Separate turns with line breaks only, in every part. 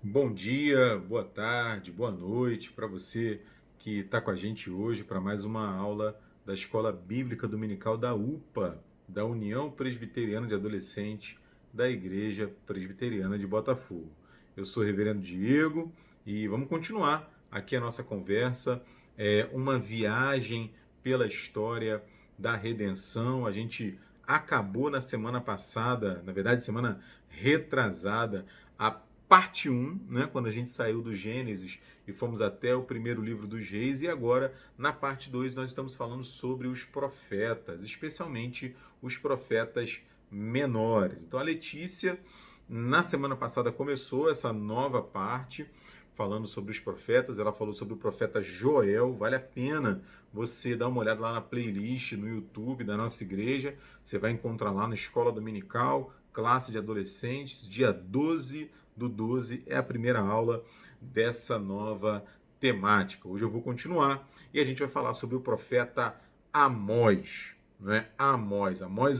Bom dia, boa tarde, boa noite para você que está com a gente hoje para mais uma aula da Escola Bíblica Dominical da UPA, da União Presbiteriana de Adolescentes da Igreja Presbiteriana de Botafogo. Eu sou o Reverendo Diego e vamos continuar aqui a nossa conversa. É uma viagem pela história da redenção. A gente acabou na semana passada, na verdade, semana retrasada, a parte um, né, quando a gente saiu do Gênesis e fomos até o primeiro livro dos Reis, e agora, na parte 2 nós estamos falando sobre os profetas, especialmente os profetas menores. Então, a Letícia, na semana passada, começou essa nova parte, falando sobre os profetas. Ela falou sobre o profeta Joel. Vale a pena você dar uma olhada lá na playlist no YouTube da nossa igreja. Você vai encontrar lá na Escola Dominical, classe de adolescentes, dia 12/12 é a primeira aula dessa nova temática. Hoje eu vou continuar e a gente vai falar sobre o profeta Amós. Né? Amós,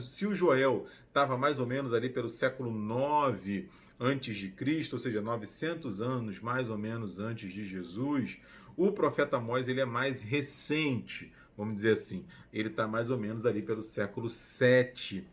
se o Joel estava mais ou menos ali pelo século 9 antes de Cristo, ou seja, 900 anos mais ou menos antes de Jesus, o profeta Amós ele é mais recente, vamos dizer assim. Ele está mais ou menos ali pelo século 7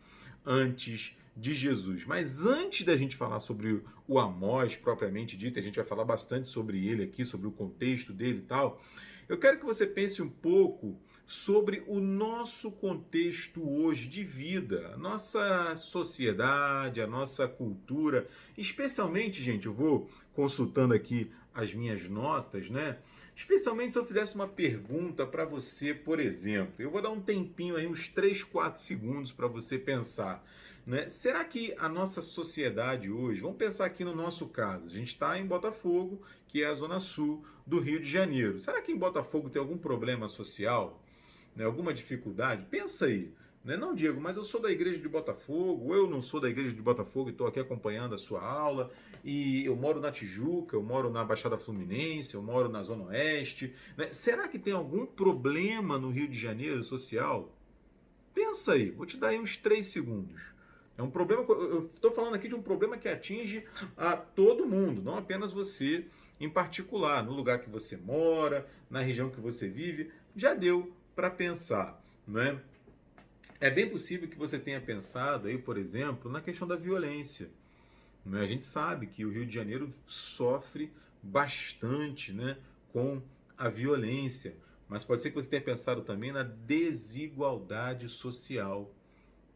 antes de Jesus. Mas antes da gente falar sobre o Amós propriamente dito, a gente vai falar bastante sobre ele aqui, sobre o contexto dele e tal. Eu quero que você pense um pouco sobre o nosso contexto hoje de vida, a nossa sociedade, a nossa cultura, especialmente, gente, eu vou consultando aqui as minhas notas, né? Especialmente se eu fizesse uma pergunta para você, por exemplo. Eu vou dar um tempinho aí, uns 3, 4 segundos para você pensar. Né? Será que a nossa sociedade hoje, vamos pensar aqui no nosso caso, a gente está em Botafogo, que é a zona sul do Rio de Janeiro. Será que em Botafogo tem algum problema social? Né? Alguma dificuldade? Pensa aí. Né? Não, Diego, mas eu sou da igreja de Botafogo, ou eu não sou da igreja de Botafogo e estou aqui acompanhando a sua aula, e eu moro na Tijuca, eu moro na Baixada Fluminense, eu moro na Zona Oeste. Né? Será que tem algum problema no Rio de Janeiro social? Pensa aí, vou te dar aí uns 3 segundos. É um problema, eu estou falando aqui de um problema que atinge a todo mundo, não apenas você em particular, no lugar que você mora, na região que você vive, já deu para pensar, não é? É bem possível que você tenha pensado aí, por exemplo, na questão da violência. Não é? A gente sabe que o Rio de Janeiro sofre bastante, né, com a violência, mas pode ser que você tenha pensado também na desigualdade social.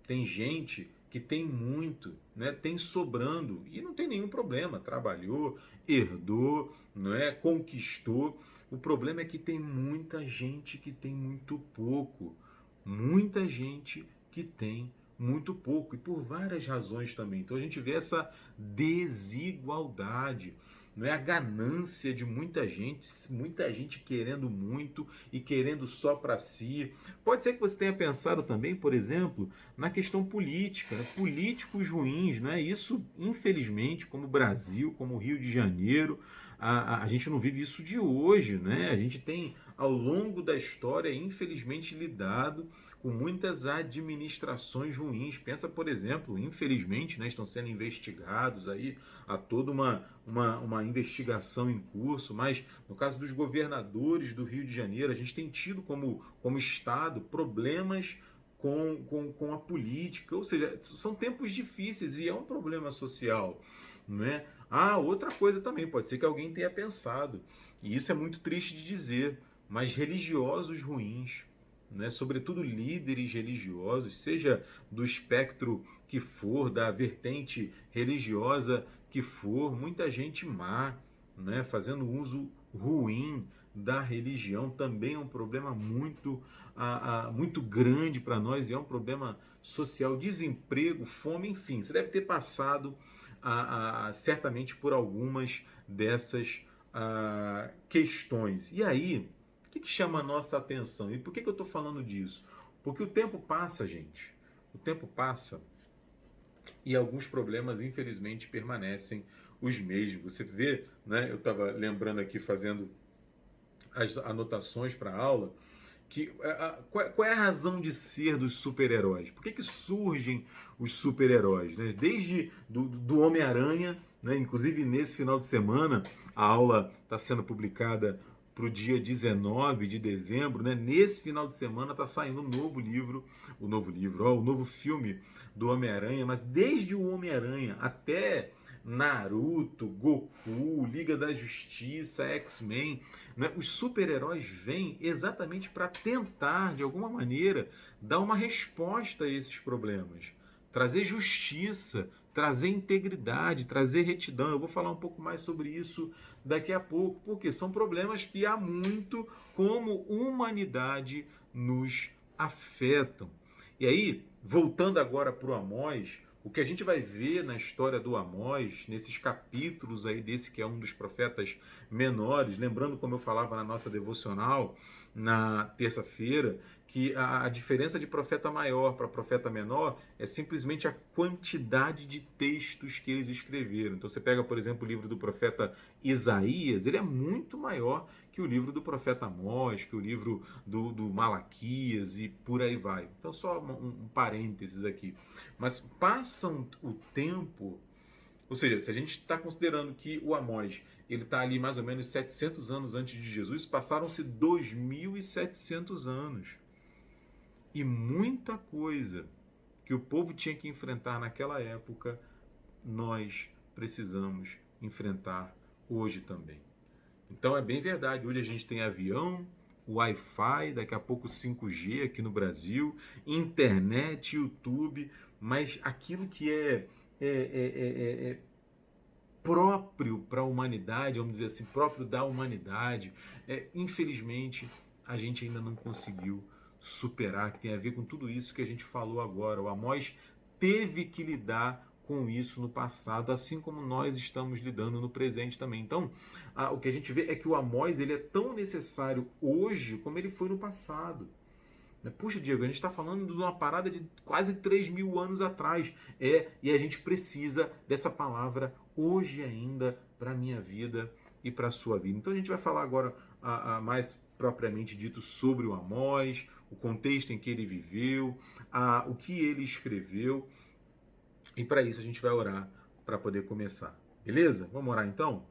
Tem gente que tem muito, né? Tem sobrando e não tem nenhum problema. Trabalhou, herdou, não é? Conquistou. O problema é que tem muita gente que tem muito pouco. Muita gente que tem muito pouco. E por várias razões também. Então a gente vê essa desigualdade. Não é a ganância de muita gente querendo muito e querendo só para si. Pode ser que você tenha pensado também, por exemplo, na questão política, né? Políticos ruins, né? Isso, infelizmente, como o Brasil, como o Rio de Janeiro, a gente não vive isso de hoje, né? A gente tem, ao longo da história, infelizmente, lidado com muitas administrações ruins. Pensa, por exemplo, infelizmente, né, estão sendo investigados aí, há toda uma investigação em curso, mas no caso dos governadores do Rio de Janeiro, a gente tem tido como Estado problemas com a política, ou seja, são tempos difíceis e é um problema social, não é? Ah, outra coisa também, pode ser que alguém tenha pensado, e isso é muito triste de dizer, mas religiosos ruins, né? Sobretudo líderes religiosos, seja do espectro que for, da vertente religiosa que for, muita gente má, né? Fazendo uso ruim da religião também é um problema muito grande para nós e é um problema social, desemprego, fome, enfim. Você deve ter passado certamente por algumas dessas questões. E aí, o que chama a nossa atenção? E por que eu estou falando disso? Porque o tempo passa, gente. O tempo passa e alguns problemas, infelizmente, permanecem os mesmos. Você vê, né? Eu estava lembrando aqui, fazendo as anotações para a aula, que qual é a razão de ser dos super-heróis? Por que surgem os super-heróis? Né? Desde do Homem-Aranha, né? Inclusive, nesse final de semana, a aula está sendo publicada para o dia 19 de dezembro, né? Nesse final de semana está saindo um novo livro, ó, o novo filme do Homem-Aranha, mas desde o Homem-Aranha até Naruto, Goku, Liga da Justiça, X-Men, né? Os super-heróis vêm exatamente para tentar, de alguma maneira, dar uma resposta a esses problemas, trazer justiça, trazer integridade, trazer retidão. Eu vou falar um pouco mais sobre isso daqui a pouco, porque são problemas que há muito, como humanidade, nos afetam. E aí, voltando agora para o Amós, o que a gente vai ver na história do Amós, nesses capítulos aí desse que é um dos profetas menores, lembrando como eu falava na nossa devocional na terça-feira, que a diferença de profeta maior para profeta menor é simplesmente a quantidade de textos que eles escreveram. Então você pega, por exemplo, o livro do profeta Isaías, ele é muito maior que o livro do profeta Amós, que o livro do Malaquias e por aí vai. Então só um parênteses aqui. Mas passam o tempo, ou seja, se a gente está considerando que o Amós ele está ali mais ou menos 700 anos antes de Jesus, passaram-se 2.700 anos. E muita coisa que o povo tinha que enfrentar naquela época, nós precisamos enfrentar hoje também. Então é bem verdade, hoje a gente tem avião, Wi-Fi, daqui a pouco 5G aqui no Brasil, internet, YouTube, mas aquilo que é próprio para a humanidade, vamos dizer assim, próprio da humanidade, infelizmente a gente ainda não conseguiu superar, que tem a ver com tudo isso que a gente falou agora. O Amós teve que lidar com isso no passado, assim como nós estamos lidando no presente também. Então, o que a gente vê é que o Amós ele é tão necessário hoje como ele foi no passado. Puxa, Diego, a gente está falando de uma parada de quase 3.000 anos atrás. E a gente precisa dessa palavra hoje ainda para a minha vida e para a sua vida. Então a gente vai falar agora mais propriamente dito sobre o Amós, o contexto em que ele viveu, o que ele escreveu. E para isso a gente vai orar para poder começar. Beleza? Vamos orar então?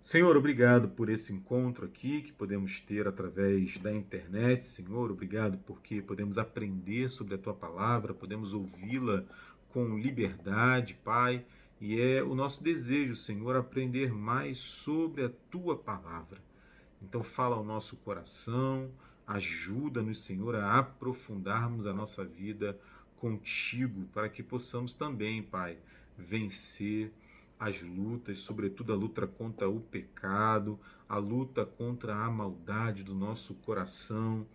Senhor, obrigado por esse encontro aqui que podemos ter através da internet. Senhor, obrigado porque podemos aprender sobre a Tua palavra, podemos ouvi-la com liberdade, Pai. E é o nosso desejo, Senhor, aprender mais sobre a Tua palavra. Então fala ao nosso coração, ajuda-nos, Senhor, a aprofundarmos a nossa vida contigo, para que possamos também, Pai, vencer as lutas, sobretudo a luta contra o pecado, a luta contra a maldade do nosso coração,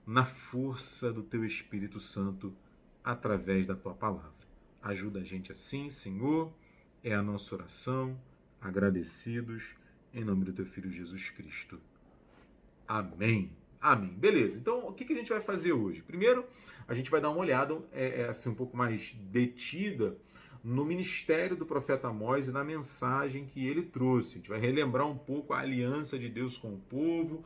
na força do Teu Espírito Santo, através da Tua palavra. Ajuda a gente assim, Senhor, é a nossa oração, agradecidos, em nome do Teu Filho Jesus Cristo. Amém. Amém. Beleza, então o que a gente vai fazer hoje? Primeiro, a gente vai dar uma olhada assim, um pouco mais detida no ministério do profeta Amós e na mensagem que ele trouxe. A gente vai relembrar um pouco a aliança de Deus com o povo,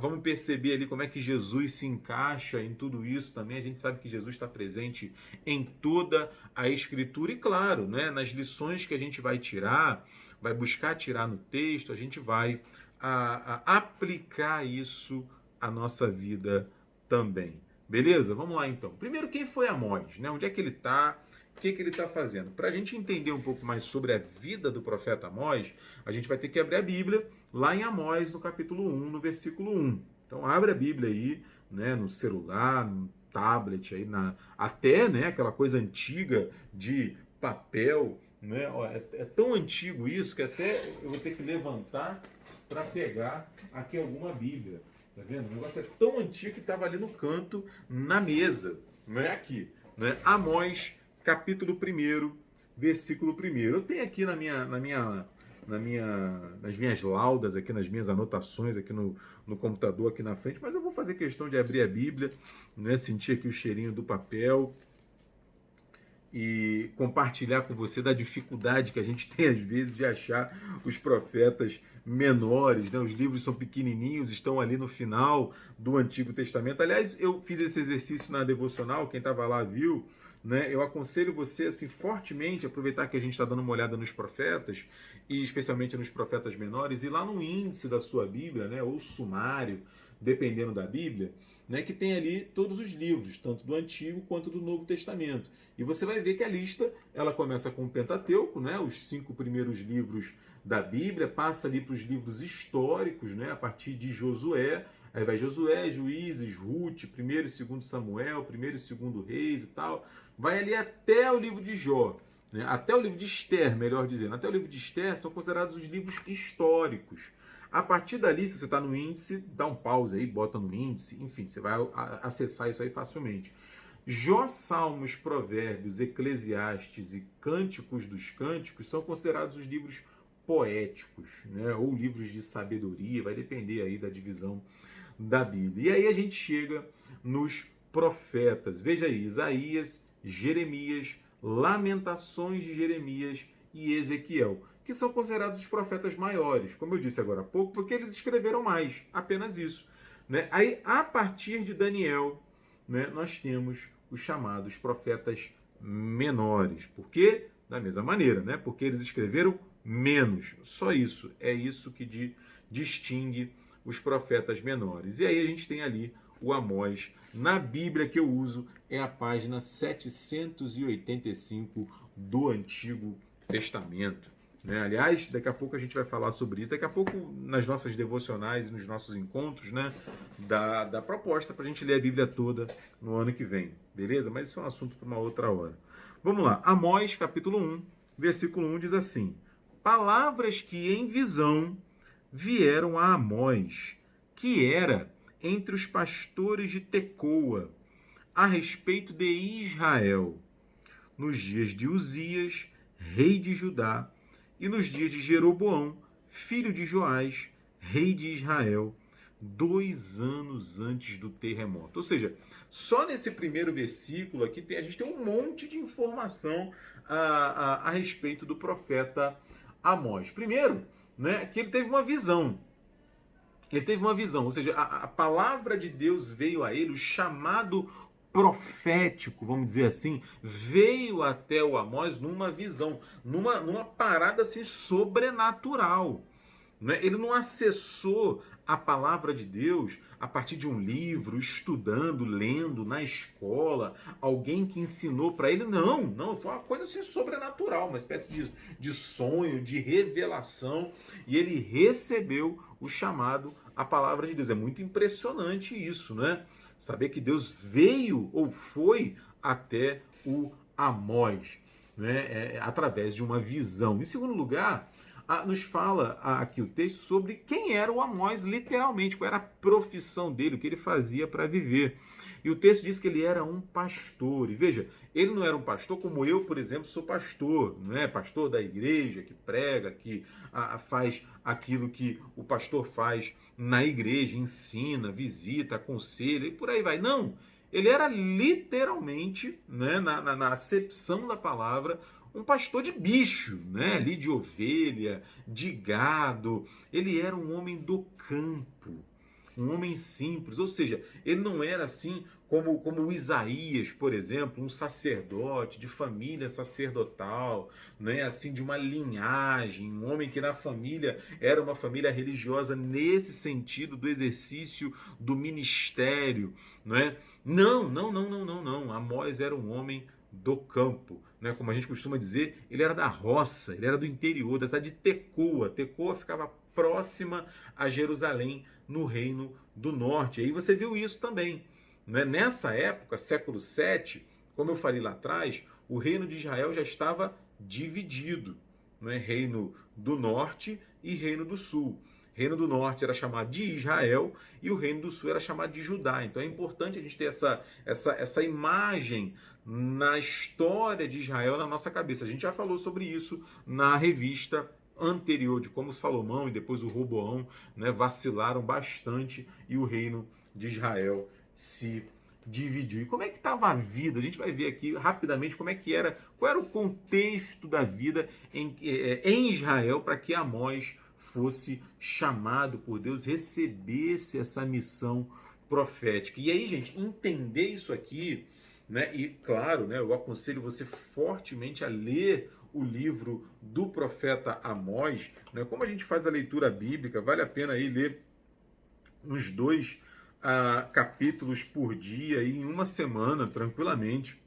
vamos perceber ali como é que Jesus se encaixa em tudo isso também. A gente sabe que Jesus está presente em toda a Escritura e, claro, né, nas lições que a gente vai tirar, vai buscar tirar no texto, a gente vai aplicar isso à nossa vida também. Beleza? Vamos lá então. Primeiro, quem foi Amós? Né? Onde é que ele está? O que ele está fazendo? Para a gente entender um pouco mais sobre a vida do profeta Amós, a gente vai ter que abrir a Bíblia lá em Amós, no capítulo 1, no versículo 1. Então abre a Bíblia aí, né, no celular, no tablet, aí até, né, aquela coisa antiga de papel. Né? É tão antigo isso que até eu vou ter que levantar para pegar aqui alguma Bíblia. Tá vendo? O negócio é tão antigo que estava ali no canto, na mesa. Não é aqui. Né? Amós, capítulo 1, versículo 1. Eu tenho aqui nas minhas laudas, aqui nas minhas anotações, aqui no computador, aqui na frente, mas eu vou fazer questão de abrir a Bíblia, né? Sentir aqui o cheirinho do papel e compartilhar com você da dificuldade que a gente tem às vezes de achar os profetas menores, né? Os livros são pequenininhos, estão ali no final do Antigo Testamento. Aliás, eu fiz esse exercício na devocional, quem estava lá viu, né? Eu aconselho você assim fortemente aproveitar que a gente está dando uma olhada nos profetas e especialmente nos profetas menores e lá no índice da sua Bíblia, né, ou sumário, dependendo da Bíblia, né, que tem ali todos os livros, tanto do Antigo quanto do Novo Testamento. E você vai ver que a lista ela começa com o Pentateuco, né, os 5 primeiros livros da Bíblia, passa ali para os livros históricos, né, a partir de Josué. Aí vai Josué, Juízes, Ruth, 1º e 2º Samuel, 1º e 2º Reis e tal. Vai ali até o livro de Jó, né? Até o livro de Esther, melhor dizendo. Até o livro de Esther são considerados os livros históricos. A partir dali, se você está no índice, dá um pause aí, bota no índice, enfim, você vai acessar isso aí facilmente. Jó, Salmos, Provérbios, Eclesiastes e Cânticos dos Cânticos são considerados os livros poéticos, né? Ou livros de sabedoria, vai depender aí da divisão da Bíblia. E aí a gente chega nos profetas. Veja aí, Isaías, Jeremias, Lamentações de Jeremias e Ezequiel, que são considerados os profetas maiores, como eu disse agora há pouco, porque eles escreveram mais, apenas isso, né? Aí, a partir de Daniel, né, nós temos os chamados profetas menores. Por quê? Da mesma maneira, né? Porque eles escreveram menos. Só isso. É isso que distingue os profetas menores. E aí a gente tem ali o Amós. Na Bíblia que eu uso é a página 785 do Antigo Testamento. Né? Aliás, daqui a pouco a gente vai falar sobre isso. Daqui a pouco, nas nossas devocionais e nos nossos encontros, né, da proposta para a gente ler a Bíblia toda no ano que vem. Beleza? Mas isso é um assunto para uma outra hora. Vamos lá. Amós, capítulo 1, versículo 1 diz assim: palavras que em visão vieram a Amós, que era entre os pastores de Tecoa, a respeito de Israel, nos dias de Uzias, rei de Judá, e nos dias de Jeroboão, filho de Joás, rei de Israel, 2 anos antes do terremoto. Ou seja, só nesse primeiro versículo aqui a gente tem um monte de informação a respeito do profeta Amós. Primeiro, né, que ele teve uma visão. Ele teve uma visão, ou seja, a palavra de Deus veio a ele, o chamado profético, vamos dizer assim, veio até o Amós numa visão, numa parada assim sobrenatural. Né? Ele não acessou a palavra de Deus a partir de um livro, estudando, lendo na escola, alguém que ensinou para ele. Não, foi uma coisa assim sobrenatural, uma espécie de sonho, de revelação, e ele recebeu o chamado, a palavra de Deus. É muito impressionante isso, né? Saber que Deus veio ou foi até o Amós, né? Através de uma visão. Em segundo lugar, nos fala aqui o texto sobre quem era o Amós literalmente, qual era a profissão dele, o que ele fazia para viver. E o texto diz que ele era um pastor. E veja, ele não era um pastor como eu, por exemplo, sou pastor, não é? Pastor da igreja, que prega, que faz aquilo que o pastor faz na igreja, ensina, visita, aconselha e por aí vai. Não, ele era literalmente, né, na acepção da palavra, um pastor de bicho, né? Ali de ovelha, de gado. Ele era um homem do campo, um homem simples. Ou seja, ele não era assim como Isaías, por exemplo, um sacerdote de família sacerdotal, né? Assim, de uma linhagem, um homem que na família era uma família religiosa nesse sentido do exercício do ministério, né? Não. Amós era um homem do campo, né? Como a gente costuma dizer, ele era da roça, ele era do interior, da cidade de Tecoa. Tecoa ficava próxima a Jerusalém, no Reino do Norte. E aí você viu isso também, né? Nessa época, século 7, como eu falei lá atrás, o Reino de Israel já estava dividido, né? Reino do Norte e Reino do Sul. Reino do Norte era chamado de Israel e o Reino do Sul era chamado de Judá. Então é importante a gente ter essa imagem na história de Israel na nossa cabeça. A gente já falou sobre isso na revista anterior, de como Salomão e depois o Roboão, né, vacilaram bastante e o reino de Israel se dividiu. E como é que estava a vida? A gente vai ver aqui rapidamente como é que era, qual era o contexto da vida em Israel para que Amós fosse chamado por Deus, recebesse essa missão profética. E aí, gente, entender isso aqui, né? E claro, né, eu aconselho você fortemente a ler o livro do profeta Amós, né? Como a gente faz a leitura bíblica, vale a pena aí ler uns dois capítulos por dia e em uma semana, tranquilamente.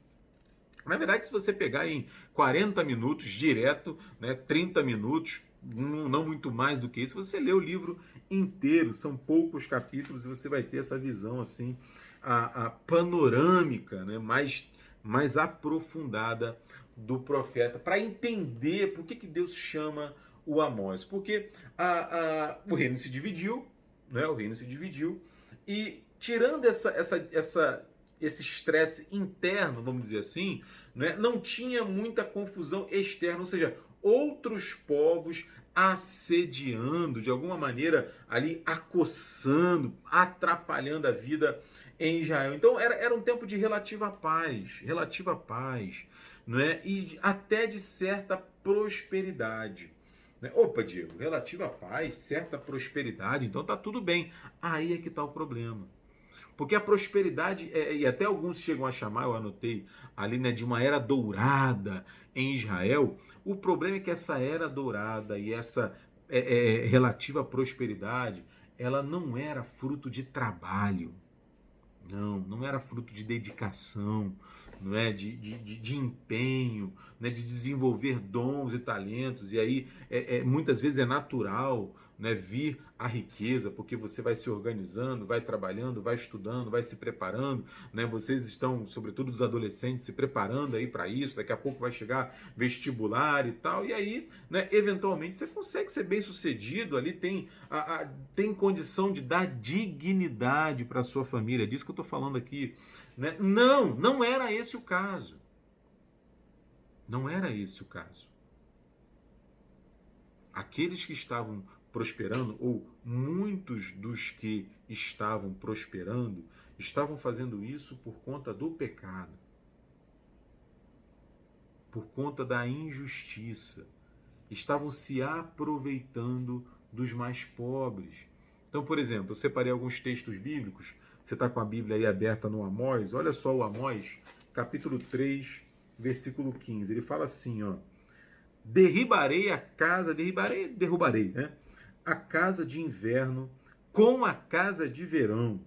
Na verdade, se você pegar em 40 minutos direto, né, 30 minutos, não muito mais do que isso, você lê o livro inteiro, são poucos capítulos e você vai ter essa visão assim, a panorâmica, né, mais aprofundada do profeta, para entender por que Deus chama o Amós. Porque o reino se dividiu, né, o reino se dividiu, e tirando esse estresse interno, vamos dizer assim, né, não tinha muita confusão externa, ou seja, outros povos assediando, de alguma maneira, ali acossando, atrapalhando a vida em Israel. Então era um tempo de relativa paz, não é? E até de certa prosperidade. Né? Opa, Diego, relativa paz, certa prosperidade, então tá tudo bem. Aí é que tá o problema. Porque a prosperidade, e até alguns chegam a chamar, eu anotei ali, né, de uma era dourada em Israel. O problema é que essa era dourada e essa relativa prosperidade, ela não era fruto de trabalho. Não era fruto de dedicação, não é? De empenho, né? De desenvolver dons e talentos. E aí, muitas vezes é natural, né? Vir a riqueza, porque você vai se organizando, vai trabalhando, vai estudando, vai se preparando. Né? Vocês estão, sobretudo os adolescentes, se preparando aí para isso. Daqui a pouco vai chegar vestibular e tal. E aí, né? Eventualmente, você consegue ser bem sucedido ali, tem condição de dar dignidade para a sua família. É disso que eu estou falando aqui. Né? Não era esse o caso. Não era esse o caso. Aqueles que estavam prosperando, ou muitos dos que estavam prosperando, estavam fazendo isso por conta do pecado, por conta da injustiça. Estavam se aproveitando dos mais pobres. Então, por exemplo, eu separei alguns textos bíblicos. Você está com a Bíblia aí aberta no Amós. Olha só o Amós, capítulo 3, versículo 15. Ele fala assim, ó. Derrubarei, né? A casa de inverno com a casa de verão.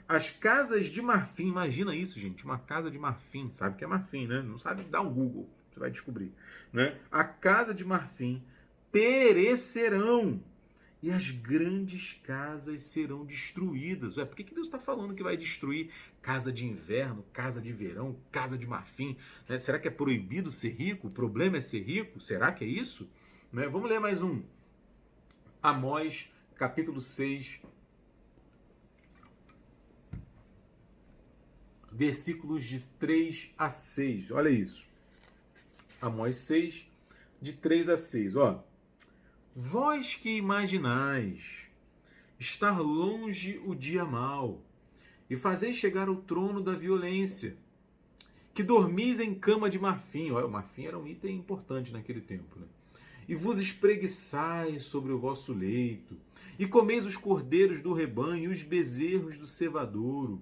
As casas de marfim, imagina isso, gente, uma casa de marfim, sabe o que é marfim, né? Não sabe, dá um Google, você vai descobrir, né? A casa de marfim perecerão e as grandes casas serão destruídas. Ué, por que Deus está falando que vai destruir casa de inverno, casa de verão, casa de marfim? Né? Será que é proibido ser rico? O problema é ser rico? Será que é isso? Né? Vamos ler mais um. Amós, capítulo 6, versículos de 3 a 6. Olha isso. Amós 6, de 3 a 6. Ó. Vós que imaginais estar longe o dia mau, e fazeis chegar ao trono da violência, que dormis em cama de marfim. Olha, o marfim era um item importante naquele tempo, né? E vos espreguiçais sobre o vosso leito, e comeis os cordeiros do rebanho e os bezerros do cevadouro,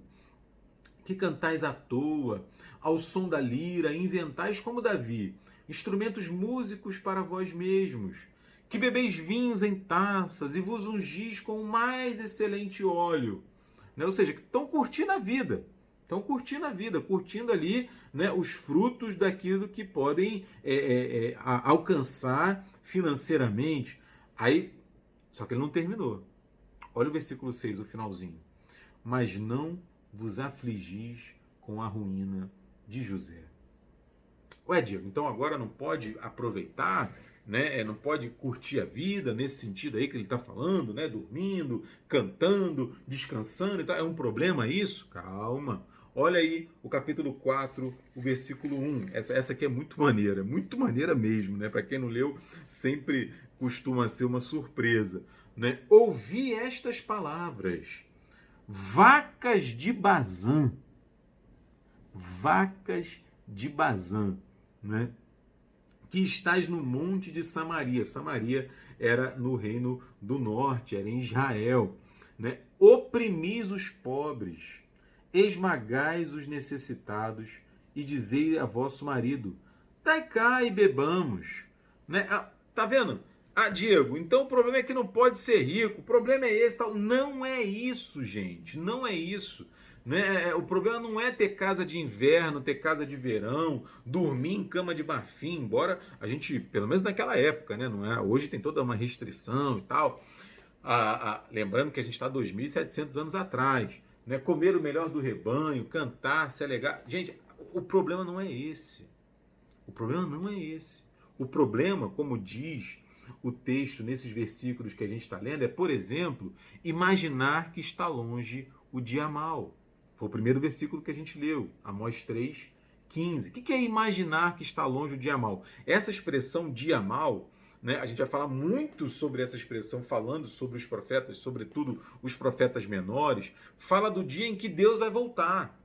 que cantais à toa, ao som da lira, e inventais como Davi, instrumentos músicos para vós mesmos, que bebeis vinhos em taças e vos ungis com o mais excelente óleo. Né? Ou seja, estão curtindo a vida. Estão curtindo a vida, curtindo ali, né, os frutos daquilo que podem alcançar financeiramente. Aí, só que ele não terminou. Olha o versículo 6, o finalzinho. Mas não vos afligis com a ruína de José. Ué, Diego, então agora não pode aproveitar, né? Não pode curtir a vida nesse sentido aí que ele está falando, né? Dormindo, cantando, descansando e tal. É um problema isso? Calma. Olha aí o capítulo 4, o versículo 1. Essa aqui é muito maneira mesmo, né? Para quem não leu, sempre costuma ser uma surpresa, né? Ouvi estas palavras: vacas de Bazã, né? Que estás no monte de Samaria. Samaria era no reino do norte, era em Israel, né? Oprimis os pobres esmagais os necessitados e dizei a vosso marido, dai cá e bebamos. Né? Tá vendo? Diego, então o problema é que não pode ser rico, o problema é esse, tal. Não é isso, gente, não é isso. Né? O problema não é ter casa de inverno, ter casa de verão, dormir em cama de marfim, embora a gente, pelo menos naquela época, né? Não é? Hoje tem toda uma restrição e tal. Lembrando que a gente está 2.700 anos atrás, né? Comer o melhor do rebanho, cantar, se alegar. Gente, o problema não é esse. O problema não é esse. O problema, como diz o texto nesses versículos que a gente está lendo, é, por exemplo, imaginar que está longe o dia mau. Foi o primeiro versículo que a gente leu, Amós 3:15. O que é imaginar que está longe o dia mau? Essa expressão dia mau, né, a gente vai falar muito sobre essa expressão, falando sobre os profetas, sobretudo os profetas menores, fala do dia em que Deus vai voltar.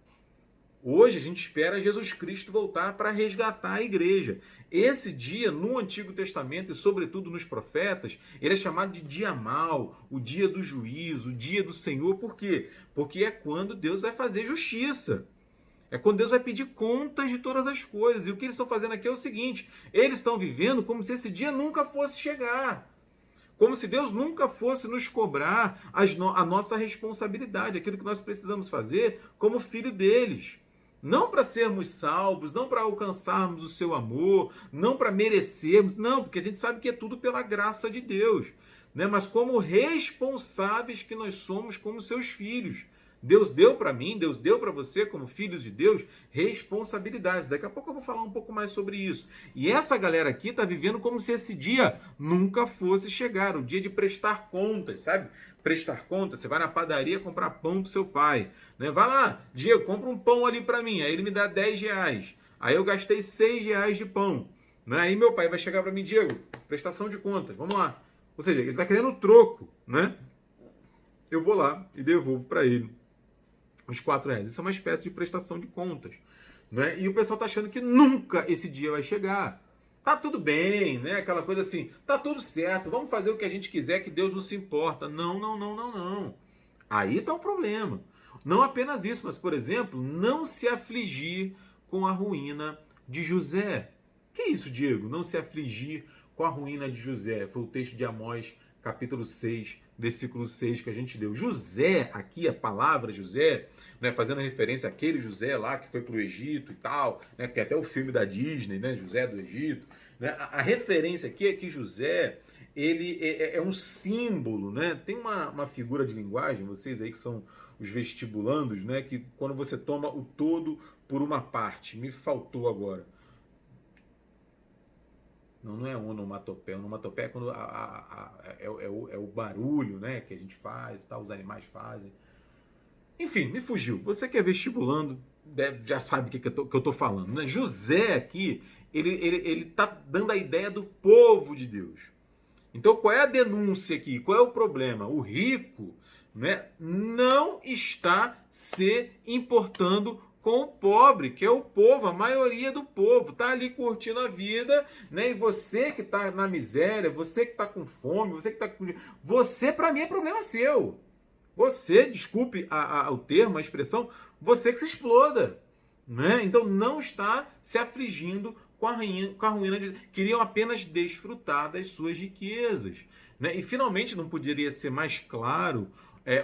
Hoje a gente espera Jesus Cristo voltar para resgatar a igreja. Esse dia, no Antigo Testamento e sobretudo nos profetas, ele é chamado de dia mau, o dia do juízo, o dia do Senhor. Por quê? Porque é quando Deus vai fazer justiça. É quando Deus vai pedir contas de todas as coisas. E o que eles estão fazendo aqui é o seguinte: eles estão vivendo como se esse dia nunca fosse chegar. Como se Deus nunca fosse nos cobrar a nossa responsabilidade, aquilo que nós precisamos fazer como filho deles. Não para sermos salvos, não para alcançarmos o seu amor, não para merecermos, não, porque a gente sabe que é tudo pela graça de Deus, né? Mas como responsáveis que nós somos como seus filhos. Deus deu para mim, Deus deu para você, como filhos de Deus, responsabilidades. Daqui a pouco eu vou falar um pouco mais sobre isso. E essa galera aqui está vivendo como se esse dia nunca fosse chegar, o dia de prestar contas, sabe? Prestar contas, você vai na padaria comprar pão pro seu pai, né? Vai lá, Diego, compra um pão ali para mim, aí ele me dá R$ 10. Aí eu gastei R$ 6 de pão, né? Aí meu pai vai chegar para mim, Diego, prestação de contas, vamos lá. Ou seja, ele está querendo troco, né? Eu vou lá e devolvo para ele os R$ 4. Isso é uma espécie de prestação de contas, né? E o pessoal está achando que nunca esse dia vai chegar. Tá tudo bem, né? Aquela coisa assim, tá tudo certo, vamos fazer o que a gente quiser, que Deus não se importa. Não, não, não, não, não. Aí tá o problema. Não apenas isso, mas, por exemplo, não se afligir com a ruína de José. Que isso, Diego? Não se afligir com a ruína de José. Foi o texto de Amós, capítulo 6, versículo 6 que a gente leu. José, aqui a palavra José, né, fazendo referência àquele José lá que foi para o Egito e tal, né, que é até o filme da Disney, né, José do Egito. Né, a referência aqui é que José, ele é um símbolo, né? Tem uma figura de linguagem, vocês aí que são os vestibulandos, né, que quando você toma o todo por uma parte, me faltou agora. Não é onomatopeia. Onomatopeia é quando é o barulho, né, que a gente faz, tá, os animais fazem. Enfim, me fugiu. Você que é vestibulando já sabe o que eu tô falando, né? José aqui, ele tá dando a ideia do povo de Deus. Então, qual é a denúncia aqui? Qual é o problema? O rico, né, não está se importando com o pobre, que é o povo, a maioria do povo, está ali curtindo a vida, né? E você que está na miséria, você que está com fome, você que está com... Você, para mim, é problema seu. Você, desculpe o termo, a expressão, você que se exploda, né? Então não está se afligindo com a ruína de... Queriam apenas desfrutar das suas riquezas, né? E finalmente não poderia ser mais claro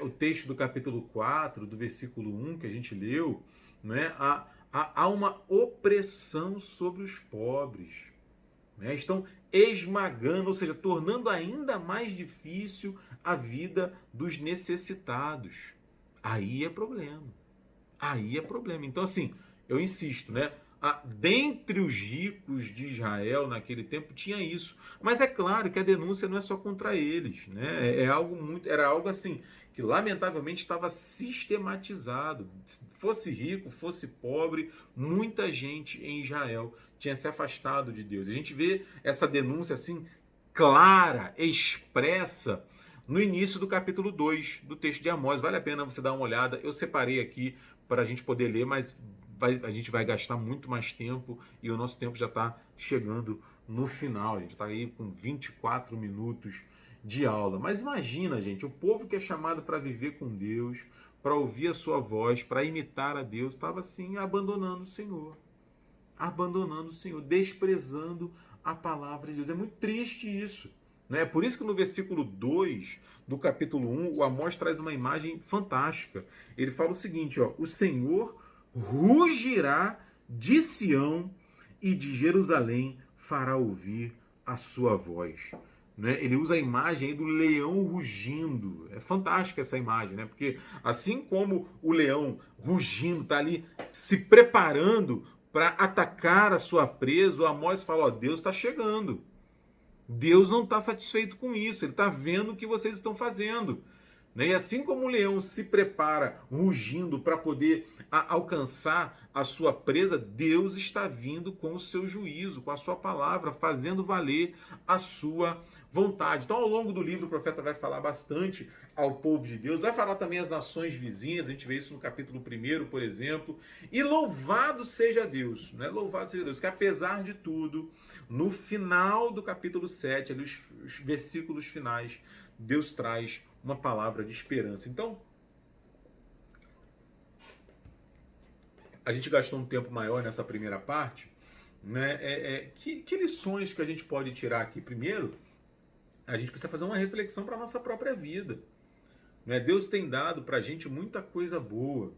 o texto do capítulo 4, do versículo 1 que a gente leu, né? Há uma opressão sobre os pobres, né? Estão esmagando, ou seja, tornando ainda mais difícil a vida dos necessitados. Aí é problema. Aí é problema. Então, assim, eu insisto, né? Dentre os ricos de Israel naquele tempo tinha isso. Mas é claro que a denúncia não é só contra eles, né? Era algo assim que lamentavelmente estava sistematizado. Fosse rico, fosse pobre, muita gente em Israel tinha se afastado de Deus. A gente vê essa denúncia assim clara, expressa no início do capítulo 2 do texto de Amós. Vale a pena você dar uma olhada. Eu separei aqui para a gente poder ler, mas a gente vai gastar muito mais tempo e o nosso tempo já está chegando no final. A gente está aí com 24 minutos de aula. Mas imagina, gente, o povo que é chamado para viver com Deus, para ouvir a sua voz, para imitar a Deus, estava assim abandonando o Senhor, desprezando a palavra de Deus. É muito triste isso. Né? Por isso que no versículo 2 do capítulo 1, o Amós traz uma imagem fantástica. Ele fala o seguinte, ó, o Senhor rugirá de Sião e de Jerusalém fará ouvir a sua voz. Né? Ele usa a imagem aí do leão rugindo. É fantástica essa imagem, né? Porque assim como o leão rugindo está ali se preparando para atacar a sua presa, o Amós fala, ó, Deus está chegando. Deus não está satisfeito com isso, ele está vendo o que vocês estão fazendo. Né? E assim como o leão se prepara rugindo para poder alcançar a sua presa, Deus está vindo com o seu juízo, com a sua palavra, fazendo valer a sua vontade. Então, ao longo do livro, o profeta vai falar bastante ao povo de Deus, vai falar também às nações vizinhas, a gente vê isso no capítulo 1, por exemplo. E louvado seja Deus, né? Louvado seja Deus, que apesar de tudo, no final do capítulo 7, ali os versículos finais, Deus traz uma palavra de esperança. Então, a gente gastou um tempo maior nessa primeira parte, né? Que lições que a gente pode tirar aqui? Primeiro, a gente precisa fazer uma reflexão para a nossa própria vida. Né? Deus tem dado para a gente muita coisa boa.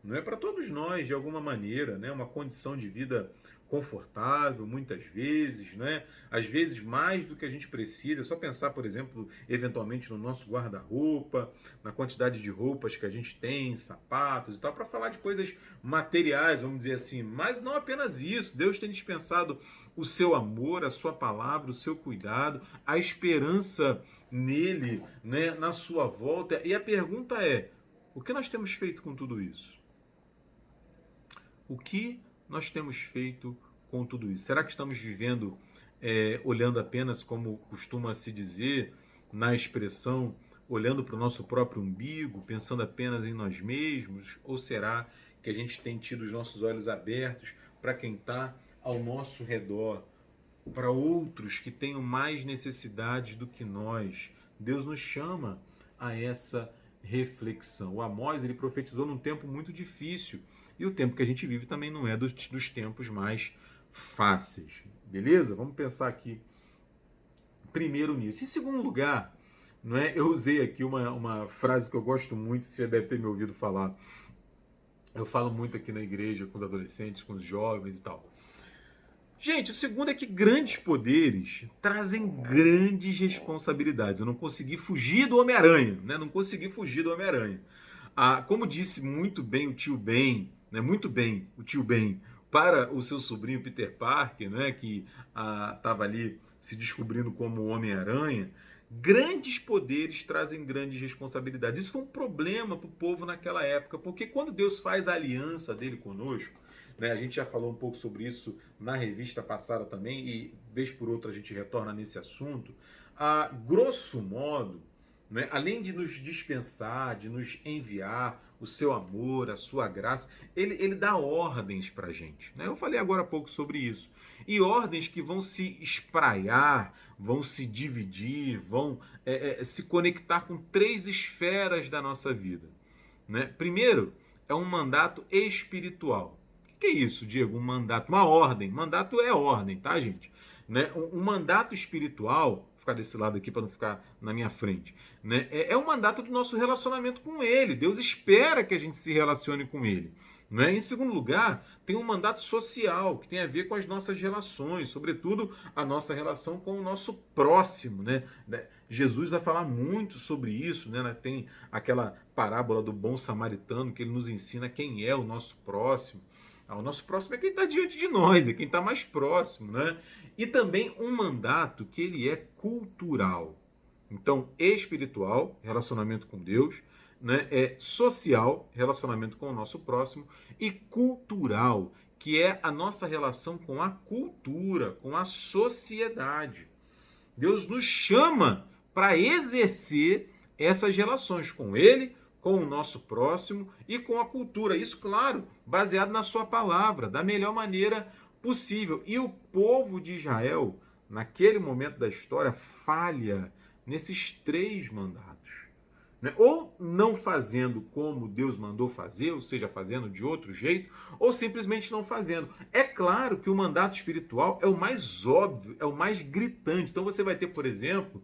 Não é para todos nós, de alguma maneira, né? Uma condição de vida confortável, muitas vezes, né? Às vezes mais do que a gente precisa. É só pensar, por exemplo, eventualmente no nosso guarda-roupa, na quantidade de roupas que a gente tem, sapatos e tal, para falar de coisas materiais, vamos dizer assim. Mas não apenas isso. Deus tem dispensado o seu amor, a sua palavra, o seu cuidado, a esperança nele, né? Na sua volta. E a pergunta é, o que nós temos feito com tudo isso? O que nós temos feito com tudo isso? Será que estamos vivendo olhando apenas, como costuma se dizer na expressão, olhando para o nosso próprio umbigo, pensando apenas em nós mesmos? Ou será que a gente tem tido os nossos olhos abertos para quem está ao nosso redor, para outros que tenham mais necessidades do que nós? Deus nos chama a essa reflexão. O Amós, ele profetizou num tempo muito difícil, e o tempo que a gente vive também não é dos tempos mais fáceis. Beleza? Vamos pensar aqui primeiro nisso. Em segundo lugar, não é? Eu usei aqui uma frase que eu gosto muito, você já deve ter me ouvido falar. Eu falo muito aqui na igreja com os adolescentes, com os jovens e tal. Gente, o segundo é que grandes poderes trazem grandes responsabilidades. Eu não consegui fugir do Homem-Aranha, né? Não consegui fugir do Homem-Aranha. Como disse muito bem o tio Ben, né? Muito bem o tio Ben, para o seu sobrinho Peter Parker, né? Que estava ali se descobrindo como o Homem-Aranha, grandes poderes trazem grandes responsabilidades. Isso foi um problema para o povo naquela época, porque quando Deus faz a aliança dele conosco, né, a gente já falou um pouco sobre isso na revista passada também, e vez por outra a gente retorna nesse assunto. Grosso modo, né, além de nos dispensar, de nos enviar o seu amor, a sua graça, ele dá ordens para a gente. Né? Eu falei agora há pouco sobre isso. E ordens que vão se espraiar, vão se dividir, vão se conectar com 3 esferas da nossa vida. Né? Primeiro, é um mandato espiritual. O que é isso, Diego? Um mandato, uma ordem. Mandato é ordem, tá, gente? Né? Um mandato espiritual, vou ficar desse lado aqui para não ficar na minha frente, né? É um mandato do nosso relacionamento com Ele. Deus espera que a gente se relacione com Ele. Né? Em segundo lugar, tem um mandato social, que tem a ver com as nossas relações, sobretudo a nossa relação com o nosso próximo. Né? Jesus vai falar muito sobre isso, né? Tem aquela parábola do bom samaritano, que ele nos ensina quem é o nosso próximo. O nosso próximo é quem está diante de nós, é quem está mais próximo. Né? E também um mandato que ele é cultural. Então, espiritual, relacionamento com Deus, né? Social, relacionamento com o nosso próximo, e cultural, que é a nossa relação com a cultura, com a sociedade. Deus nos chama para exercer essas relações com Ele, com o nosso próximo e com a cultura. Isso, claro, baseado na sua palavra, da melhor maneira possível. E o povo de Israel, naquele momento da história, falha nesses 3 mandatos. né? Ou não fazendo como Deus mandou fazer, ou seja, fazendo de outro jeito, ou simplesmente não fazendo. É claro que o mandato espiritual é o mais óbvio, é o mais gritante. Então você vai ter, por exemplo,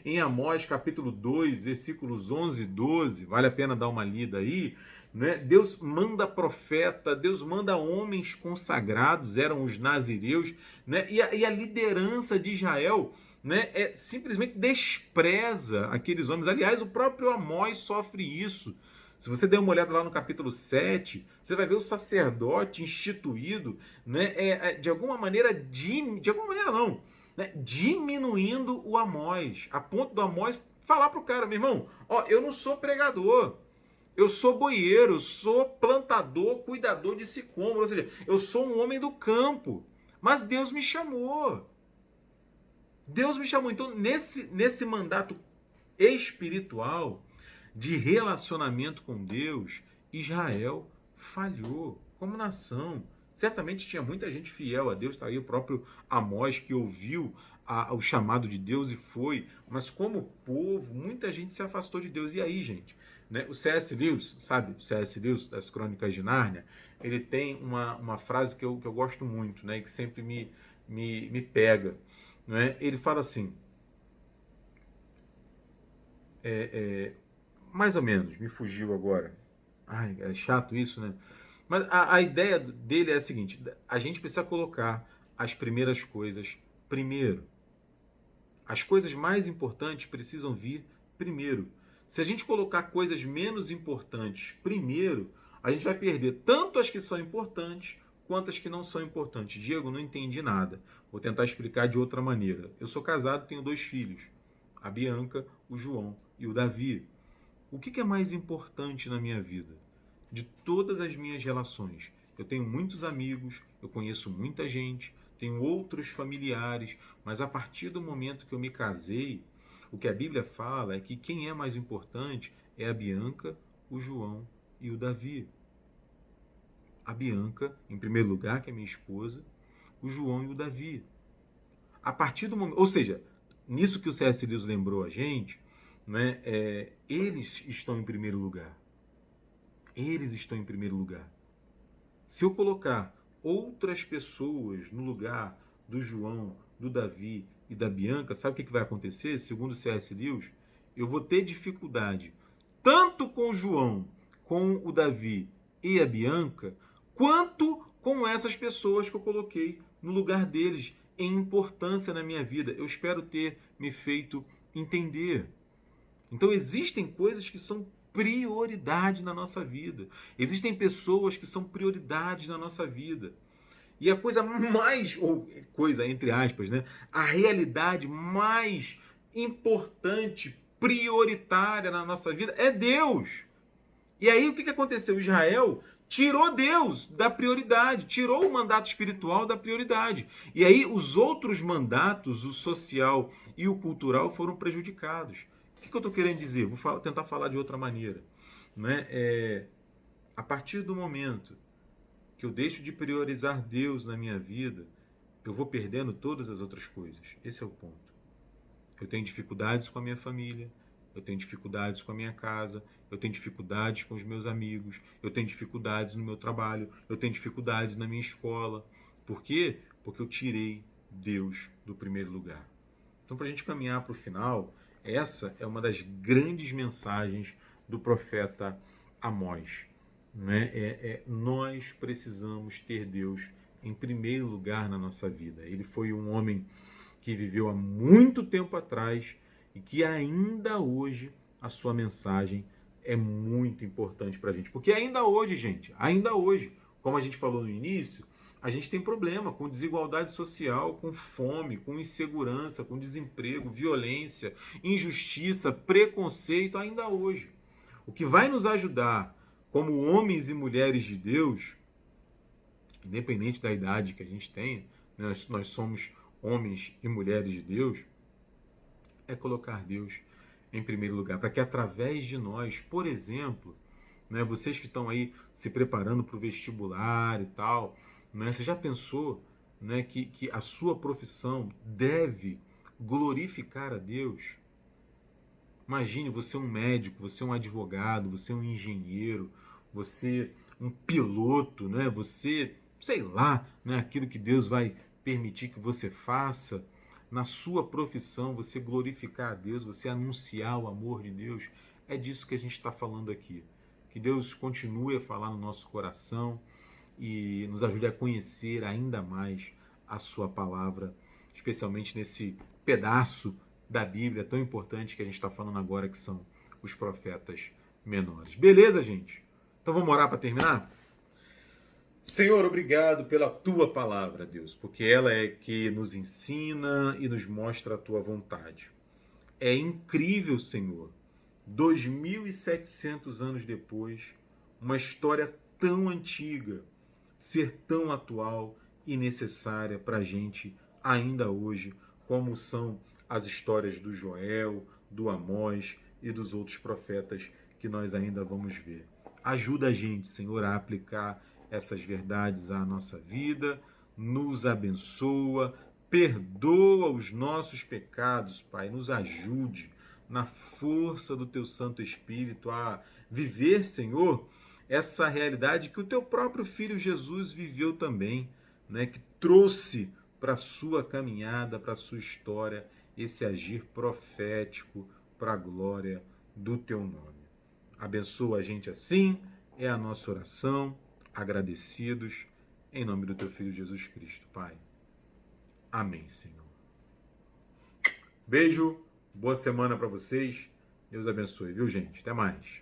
em Amós capítulo 2, versículos 11 e 12, vale a pena dar uma lida aí, né? Deus manda profeta, Deus manda homens consagrados, eram os nazireus, né? E a liderança de Israel, né, simplesmente despreza aqueles homens. Aliás, o próprio Amós sofre isso. Se você der uma olhada lá no capítulo 7, você vai ver o sacerdote instituído, né, de alguma maneira, de alguma maneira não, né, diminuindo o Amós, a ponto do Amós falar para o cara, meu irmão, ó, eu não sou pregador, eu sou boieiro, eu sou plantador, cuidador de sicômoro, ou seja, eu sou um homem do campo, mas Deus me chamou. Deus me chamou. Então, nesse mandato espiritual de relacionamento com Deus, Israel falhou como nação. Certamente tinha muita gente fiel a Deus, está aí o próprio Amós que ouviu o chamado de Deus e foi, mas como povo, muita gente se afastou de Deus. E aí, gente, né? O C.S. Lewis, sabe? O C.S. Lewis das Crônicas de Nárnia, ele tem uma frase que eu gosto muito, né? E que sempre me pega. Né? Ele fala assim, mais ou menos, me fugiu agora. Ai, é chato isso, né? Mas a ideia dele é a seguinte: a gente precisa colocar as primeiras coisas primeiro. As coisas mais importantes precisam vir primeiro. Se a gente colocar coisas menos importantes primeiro, a gente vai perder tanto as que são importantes quanto as que não são importantes. Diego, não entendi nada. Vou tentar explicar de outra maneira. Eu sou casado, tenho 2 filhos. A Bianca, o João e o Davi. O que é mais importante na minha vida? De todas as minhas relações. Eu tenho muitos amigos, eu conheço muita gente, tenho outros familiares, mas a partir do momento que eu me casei, o que a Bíblia fala é que quem é mais importante é a Bianca, o João e o Davi. A Bianca, em primeiro lugar, que é minha esposa, o João e o Davi. A partir do momento, ou seja, nisso que o C.S. Lewis lembrou a gente, né, eles estão em primeiro lugar. Eles estão em primeiro lugar. Se eu colocar outras pessoas no lugar do João, do Davi e da Bianca, sabe o que vai acontecer? Segundo o C.S. Lewis, eu vou ter dificuldade tanto com o João, com o Davi e a Bianca, quanto com essas pessoas que eu coloquei no lugar deles em importância na minha vida. Eu espero ter me feito entender. Então existem coisas que são prioridade na nossa vida. Existem pessoas que são prioridades na nossa vida. E a coisa mais, ou coisa entre aspas, né? A realidade mais importante, prioritária na nossa vida é Deus. E aí o que aconteceu? Israel tirou Deus da prioridade, tirou o mandato espiritual da prioridade. E aí os outros mandatos, o social e o cultural, foram prejudicados. O que eu estou querendo dizer? Vou tentar falar de outra maneira. Né? A partir do momento que eu deixo de priorizar Deus na minha vida, eu vou perdendo todas as outras coisas. Esse é o ponto. Eu tenho dificuldades com a minha família, eu tenho dificuldades com a minha casa, eu tenho dificuldades com os meus amigos, eu tenho dificuldades no meu trabalho, eu tenho dificuldades na minha escola. Por quê? Porque eu tirei Deus do primeiro lugar. Então, para a gente caminhar para o final, essa é uma das grandes mensagens do profeta Amós. Né? Nós precisamos ter Deus em primeiro lugar na nossa vida. Ele foi um homem que viveu há muito tempo atrás e que ainda hoje a sua mensagem é muito importante para a gente. Porque ainda hoje, gente, ainda hoje, como a gente falou no início, a gente tem problema com desigualdade social, com fome, com insegurança, com desemprego, violência, injustiça, preconceito, ainda hoje. O que vai nos ajudar como homens e mulheres de Deus, independente da idade que a gente tenha, nós somos homens e mulheres de Deus, é colocar Deus em primeiro lugar, para que através de nós, por exemplo, né, vocês que estão aí se preparando para o vestibular e tal, né, você já pensou, né, que a sua profissão deve glorificar a Deus? Imagine você um médico, você um advogado, você um engenheiro, você um piloto, né? Você, sei lá, né? Aquilo que Deus vai permitir que você faça na sua profissão, você glorificar a Deus, você anunciar o amor de Deus. É disso que a gente está falando aqui. Que Deus continue a falar no nosso coração e nos ajude a conhecer ainda mais a sua palavra, especialmente nesse pedaço da Bíblia tão importante que a gente está falando agora, que são os profetas menores. Beleza, gente? Então vamos orar para terminar? Senhor, obrigado pela tua palavra, Deus, porque ela é que nos ensina e nos mostra a tua vontade. É incrível, Senhor, 2.700 anos depois, uma história tão antiga ser tão atual e necessária para a gente ainda hoje, como são as histórias do Joel, do Amós e dos outros profetas que nós ainda vamos ver. Ajuda a gente, Senhor, a aplicar essas verdades à nossa vida, nos abençoa, perdoa os nossos pecados, Pai, nos ajude na força do teu Santo Espírito a viver, Senhor, essa realidade que o teu próprio filho Jesus viveu também, né, que trouxe para a sua caminhada, para a sua história, esse agir profético para a glória do teu nome. Abençoa a gente assim, é a nossa oração, agradecidos, em nome do teu filho Jesus Cristo, Pai. Amém, Senhor. Beijo, boa semana para vocês. Deus abençoe, viu, gente? Até mais.